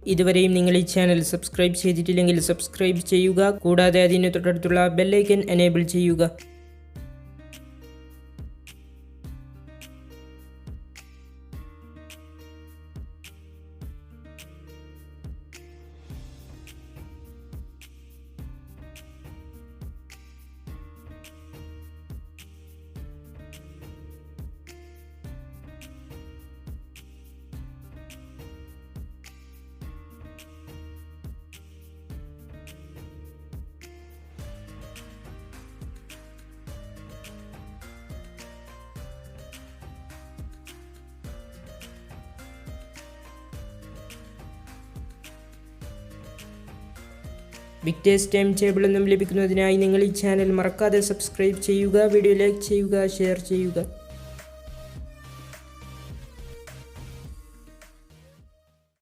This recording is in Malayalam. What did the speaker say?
ഇതുവരെയും നിങ്ങൾ ഈ ചാനൽ സബ്സ്ക്രൈബ് ചെയ്തിട്ടില്ലെങ്കിൽ സബ്സ്ക്രൈബ് ചെയ്യുക. കൂടാതെ അതിന് തൊട്ടടുത്തുള്ള ബെല്ലൈക്കൻ എനേബിൾ ചെയ്യുക. വിക്ടേഴ്സ് ടൈം ടേബിൾ എന്നും ലഭിക്കുന്നതിനായി നിങ്ങൾ ഈ ചാനൽ മറക്കാതെ സബ്സ്ക്രൈബ് ചെയ്യുക. വീഡിയോ ലൈക്ക് ചെയ്യുക, ഷെയർ ചെയ്യുക.